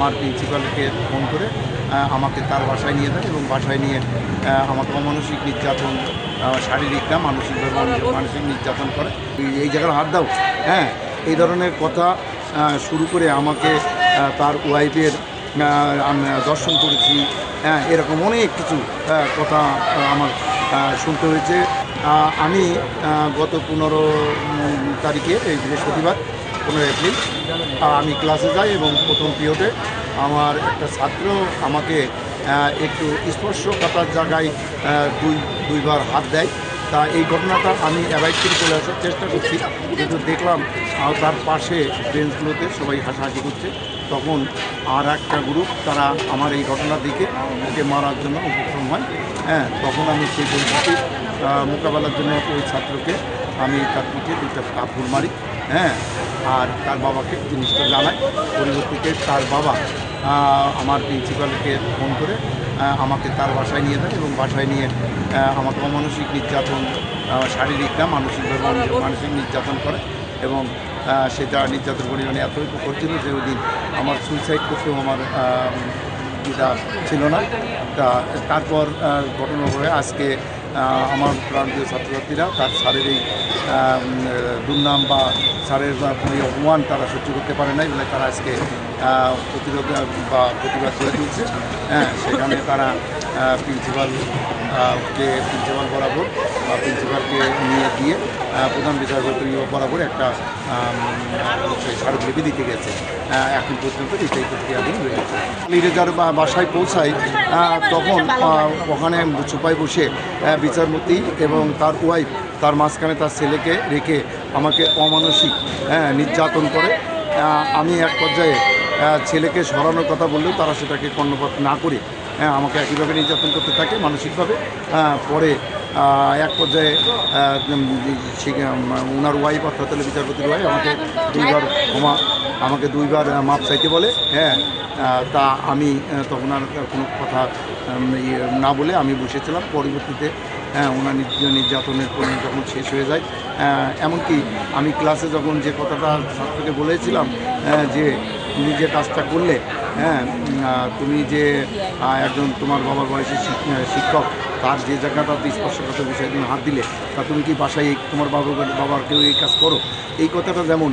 আমার প্রিন্সিপালকে ফোন করে আমাকে তার বাসায় নিয়ে দেয় এবং বাসায় নিয়ে আমাকে অমানসিক নির্যাতন, শারীরিক না মানসিকভাবে মানসিক নির্যাতন করে। এই জায়গার হাত দাও, হ্যাঁ, এই ধরনের কথা শুরু করে আমাকে তার ওয়াইফের দর্শন করেছি, হ্যাঁ, এরকম অনেক কিছু কথা আমার শুনতে হয়েছে। আমি গত 15 তারিখে এই বৃহস্পতিবার 15 এপ্রিল আমি ক্লাসে যাই এবং প্রথম পিরিয়ডে আমার একটা ছাত্র আমাকে একটু স্পর্শকাতর জায়গায় দুইবার হাত দেয়। তা এই ঘটনাটা আমি অ্যাভয়েড করে চলে আসার চেষ্টা করছি, কিন্তু দেখলাম তার পাশে বেঞ্চগুলোতে সবাই হাসাহাসি করছে। তখন আর একটা গ্রুপ তারা আমার এই ঘটনা দেখে ওকে মারার জন্য উপক্রম হয়। হ্যাঁ, তখন আমি সেই পরিস্থিতি মোকাবেলার জন্য ওই ছাত্রকে আমি তার পিঠে 2টা কাপড় মারি, হ্যাঁ, আর তার বাবাকে জিনিসটা জানাই। পরবর্তীতে তার বাবা আমার প্রিন্সিপালকে ফোন করে আমাকে তার বাসায় নিয়ে দেয় এবং বাসায় নিয়ে আমাকে অমানসিক নির্যাতন, শারীরিক না মানসিকভাবে মানসিক নির্যাতন করে এবং সেটা নির্যাতন পরিমাণে এতই করছিল যে ওই দিন আমার সুইসাইড করতেও আমার যেটা ছিল না। তারপর ঘটনা হয়ে আজকে আমার প্রান্তীয় ছাত্রছাত্রীরা তার স্যারের এই দুর্নাম বা স্যারের অপমান তারা সহ্য করতে পারে নাই বলে তারা আজকে প্রতিরোধ বা প্রতিবাদ করে তুলছে। হ্যাঁ, সেখানে তারা প্রিন্সিপাল বরাবর বা প্রিন্সিপালকে নিয়ে গিয়ে প্রধান বিচারপতি বরাবর একটা স্মারকলিপি দিতে গেছে। এখন পর্যন্ত এটাই প্রক্রিয়াধীন রয়েছে। রেজার বাসায় পৌঁছায় তখন ওখানে চুপায় বসে বিচারপতি এবং তার ওয়াইফ তার মাঝখানে তার ছেলেকে রেখে আমাকে অমানসিক নির্যাতন করে। আমি এক পর্যায়ে ছেলেকে সরানোর কথা বললেও তারা সেটাকে কর্ণপাত না করে আমাকে একইভাবে নির্যাতন করতে থাকে মানসিকভাবে। পরে এক পর্যায়ে ওনার ওয়াইফ অর্থাৎ বিচারপতির ওয়াইফ আমাকে দুইবার মাপ চাইতে বলে। হ্যাঁ, তা আমি তখন আর কোনো কথা না বলে আমি বসেছিলাম। পরবর্তীতে ওনার নির্যাতনের পরিমাণ যখন শেষ হয়ে যায়, এমনকি আমি ক্লাসে যখন যে কথাটা ছাত্রকে বলেছিলাম যে তুমি যে কাজটা করলে, হ্যাঁ, তুমি যে একজন তোমার বাবার বয়সী শিক্ষক তার যে জায়গাটাতে স্পর্শগত বিষয়ে তুমি হাত দিলে, তা তুমি কি বাসায় তোমার বাবাকেও এই কাজ করো? এই কথাটা যেমন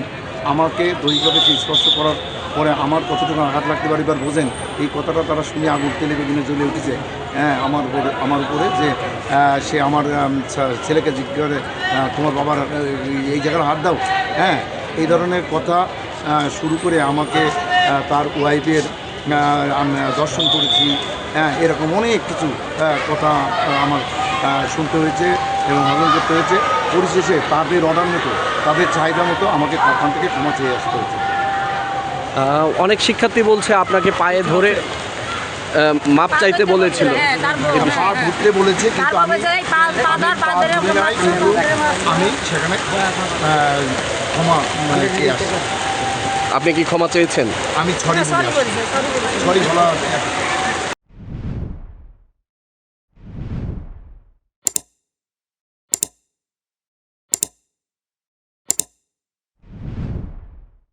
আমাকে দৈহিকভাবে স্পর্শ করার পরে আমার কতটুকু আঘাত লাগতে পারে এবার বোঝেন। এই কথাটা তারা শুনে আগুন তেলে বেগুনে জ্বলে উঠেছে আমার উপরে যে সে আমার ছেলেকে জিজ্ঞেস করে তোমার বাবার এই জায়গার হাত দাও, হ্যাঁ, এই ধরনের কথা শুরু করে আমাকে তার ওয়াইফের দর্শন করেছি, হ্যাঁ, এরকম অনেক কিছু কথা আমার শুনতে হয়েছে এবং হজম করতে হয়েছে। পরিশেষে তাদের অর্ডার মতো তাদের চাহিদা মতো আমাকে ওখান থেকে ক্ষমা চেয়ে আসতে হয়েছে। অনেক শিক্ষার্থী বলছে আপনাকে পায়ে ধরে মাপ চাইতে বলেছিল, পা ধরতে বলেছে, কিন্তু আমি সেখানে ক্ষমা চেয়ে আসছি। আপনি কি ক্ষমা চেয়েছেন? আমি সরি বলা